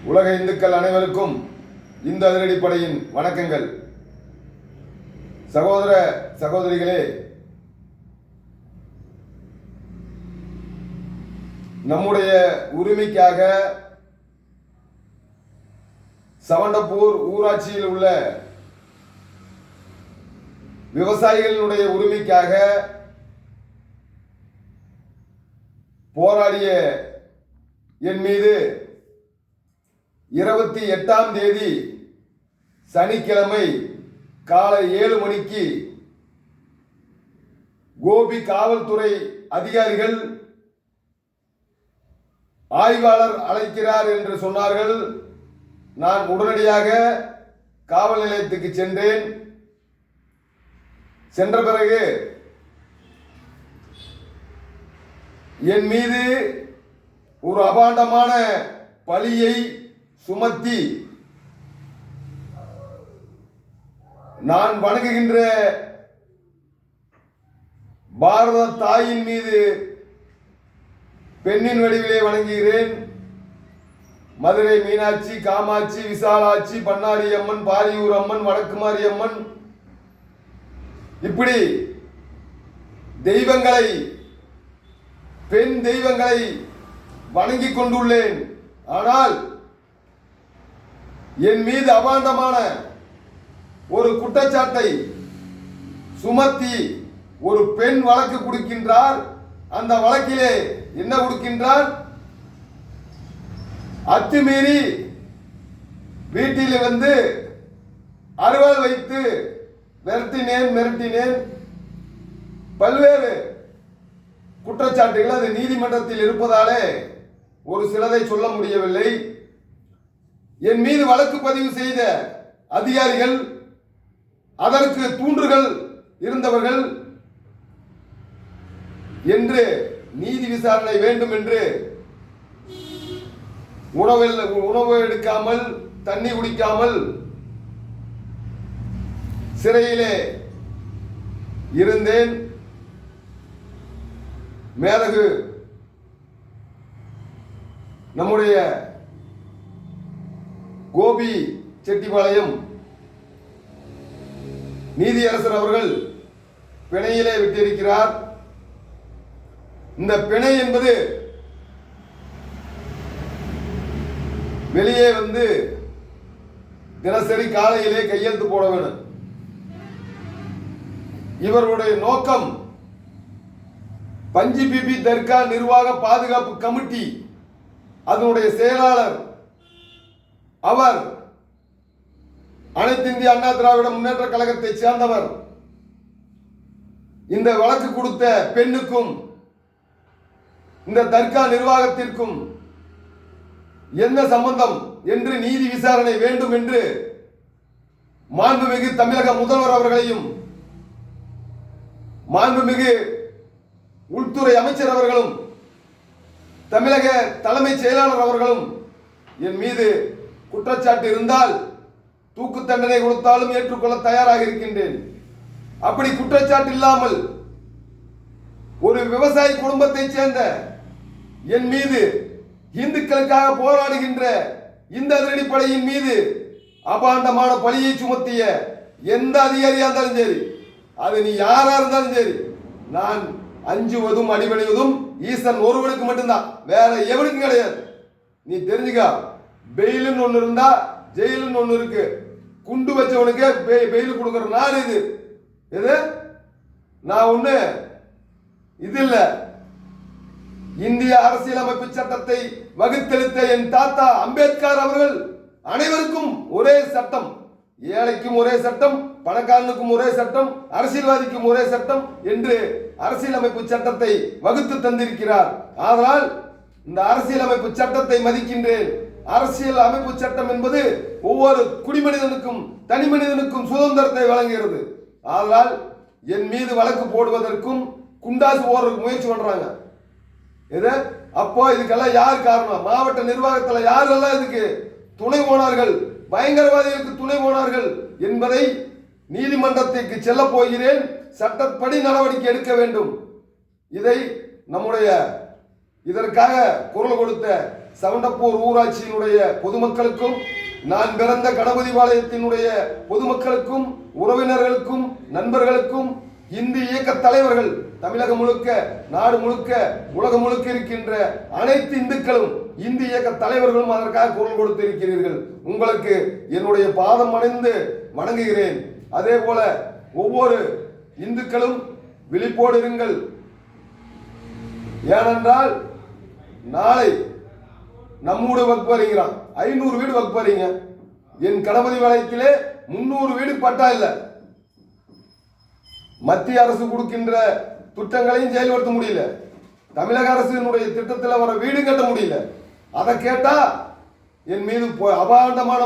உலக இந்துக்கள் அனைவருக்கும் இந்து அதிரடிப்படையின் வணக்கங்கள். சகோதர சகோதரிகளே, நம்முடைய உரிமைக்காக சவண்டப்பூர் ஊராட்சியில் உள்ள விவசாயிகளுடைய உரிமைக்காக போராடிய என் மீது 28ஆம் தேதி சனிக்கிழமை காலை 7 மணிக்கு கோபி காவல்துறை அதிகாரிகள் ஆய்வாளர் அழைக்கிறார் என்று சொன்னார்கள். நான் உடனடியாக காவல் நிலையத்துக்கு சென்றேன். சென்ற பிறகு என் மீது ஒரு அபாண்டமான பழியை சுமத்தி நான் வணங்குகின்ற பாரத தாயின் மீது பெண்ணின் வடிவிலே வணங்குகிறேன். மதுரை மீனாட்சி, காமாட்சி, விசாலாட்சி, பண்ணாரி அம்மன், பாரியூர் அம்மன், வடக்குமாரி அம்மன், இப்படி தெய்வங்களை, பெண் தெய்வங்களை வணங்கிக் கொண்டுள்ளேன். ஆனால் என் மீது அபாண்டமான ஒரு குற்றச்சாட்டை சுமத்தி ஒரு பெண் வழக்கு கொடுக்கின்றார். அந்த வழக்கிலே என்ன கொடுக்கின்றார்? அத்துமீறி வீட்டில் வந்து அறுவாள் வைத்து மிரட்டினேன். பல்வேறு குற்றச்சாட்டுகள் அது நீதிமன்றத்தில் இருப்பதாலே ஒரு சிலதை சொல்ல முடியவில்லை. என் மீது வழக்கு பதிவு செய்த அதிகாரிகள், அதற்கு தூண்டுகள் இருந்தவர்கள் என்று நீதி விசாரணை வேண்டும் என்று உணவு எடுக்காமல், தண்ணி குடிக்காமல் சிறையிலே இருந்தேன். மேலகு நம்முடைய கோபி செட்டிபாளையம் நீதியரசர் அவர்கள் பிணையிலே விட்டிருக்கிறார். இந்த பிணை என்பது வெளியே வந்து தினசரி காலையிலே கையெழுத்து போட வேண்டும். இவருடைய நோக்கம் பஞ்சி பிபி தர்கா நிர்வாக பாதுகாப்பு கமிட்டி அதனுடைய செயலாளர், அவர் அனைத்து இந்திய அண்ணா திராவிட முன்னேற்ற கழகத்தை சேர்ந்தவர். இந்த வழக்கு கொடுத்த பெண்ணுக்கும் இந்த தர்கா நிர்வாகத்திற்கும் என்ன சம்பந்தம் என்று நீதி விசாரணை வேண்டும் என்று மாண்புமிகு தமிழக முதல்வர் அவர்களையும் மாண்புமிகு உள்துறை அமைச்சர் அவர்களும் தமிழக தலைமைச் செயலாளர் அவர்களும் என் மீது குற்றச்சாட்டு இருந்தால் தூக்கு தண்டனை கொடுத்தாலும் ஏற்றுக்கொள்ள தயாராக இருக்கின்றேன். அப்படி குற்றச்சாட்டு இல்லாமல் ஒரு விவசாய குடும்பத்தை சேர்ந்த என் மீது இந்துக்களுக்காக போராடுகின்ற இந்த அதிரடிப்படையின் மீது அபாண்டமான பழியை சுமத்திய எந்த அதிகாரியா இருந்தாலும் சரி, அது நீ யாரா இருந்தாலும் சரி, நான் அஞ்சுவதும் அடிபணிவதும் ஈசன் ஒருவனுக்கு மட்டும்தான், வேற எவனுக்கும் கிடையாது. நீ தெரிஞ்சுக்க, பெயிலுன்னு ஒண்ணு இருந்தா ஜெயிலுன்னு ஒண்ணு இருக்கு. குண்டு வச்சவனுக்கு பெயில் கொடுக்கிற நாடு இது. நான் ஒண்ணு இது இல்ல. இந்திய அரசியலமைப்பு சட்டத்தை வகுத்தெடுத்த என் தாத்தா அம்பேத்கர் அவர்கள் அனைவருக்கும் ஒரே சட்டம், ஏழைக்கும் ஒரே சட்டம், பணக்காரனுக்கும் ஒரே சட்டம், அரசியல்வாதிக்கும் ஒரே சட்டம் என்று அரசியலமைப்பு சட்டத்தை வகுத்து தந்திருக்கிறார். ஆனால் இந்த அரசியலமைப்பு சட்டத்தை மதிக்கின்றேன். அரசியல் அமைப்பு சட்டம் என்பது ஒவ்வொரு குடிமனிதனுக்கும் தனி மனிதனுக்கும் சுதந்திரத்தை வழங்குகிறது. ஆனால் என் மீது வழக்கு போடுவதற்கும் குண்டாசு போடுறதுக்கு முயற்சி பண்றாங்க. இது அப்போ இதுக்கெல்லாம் யார் காரணம்? மாவட்ட நிர்வாகத்தில் யாரெல்லாம் இதுக்கு துணை போனார்கள், பயங்கரவாதிகளுக்கு துணை போனார்கள் என்பதை நீதிமன்றத்திற்கு செல்ல போகிறேன். சட்டப்படி நடவடிக்கை எடுக்க வேண்டும். இதை நம்முடைய இதற்காக குரல் கொடுத்த சவண்டப்பூர் ஊராட்சியினுடைய பொதுமக்களுக்கும், நான் பிறந்த கணபதிபாளையத்தினுடைய பொதுமக்களுக்கும், உறவினர்களுக்கும், நண்பர்களுக்கும், இந்து இயக்க தலைவர்கள் தமிழகம் முழுக்க, நாடு முழுக்க, உலகம் முழுக்க இருக்கின்ற அனைத்து இந்துக்களும், இந்து இயக்க தலைவர்களும் அதற்காக குரல் கொடுத்திருக்கிறீர்கள். உங்களுக்கு என்னுடைய பாதம் அணிந்து வணங்குகிறேன். அதே போல ஒவ்வொரு இந்துக்களும் விழிப்போடு இருங்கள். ஏனென்றால் நாளை நம்மூட வகுப்பு வரீங்கிறான், 500 வீடு வகுப்பு வரீங்க. என் கணபதிபாளையத்திலே 300 வீடு பட்டா இல்லை. மத்திய அரசு கொடுக்கின்ற திட்டங்களையும் செயல்படுத்த முடியல. தமிழக அரசினுடைய திட்டத்தில் வர வீடு கட்ட முடியல. அதை கேட்டா என் மீது அபாண்டமான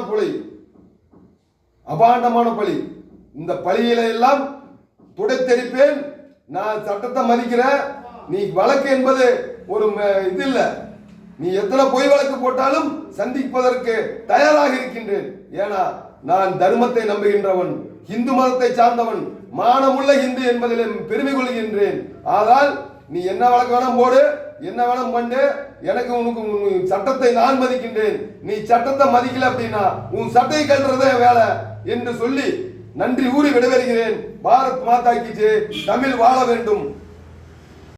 பழி. இந்த பழியில எல்லாம் துடைத்தெரிப்பேன். நான் சட்டத்தை மதிக்கிறேன். நீ வழக்கு என்பது ஒரு இது இல்ல. நீ எத்தனை பொய் வழக்கு போட்டாலும் சந்திப்பதற்கு தயாராக இருக்கின்றேன். ஏன்னா நான் தர்மத்தை நம்புகின்றவன், இந்து மதத்தை சார்ந்தவன், மானமுள்ள இந்து என்பதில் பெருமை கொள்கின்றேன். ஆனால் நீ என்ன வழக்கு வேணாம் போடு, என்ன வேணாம் பண்ணு, எனக்கு உனக்கு சட்டத்தை நான் மதிக்கின்றேன். நீ சட்டத்தை மதிக்கல அப்படின்னா உன் சட்டை கல்றதே வேலை என்று சொல்லி நன்றி கூறி விடைபெறுகிறேன். பாரத் மாதா கி ஜெய். தமிழ் வாழ வேண்டும்.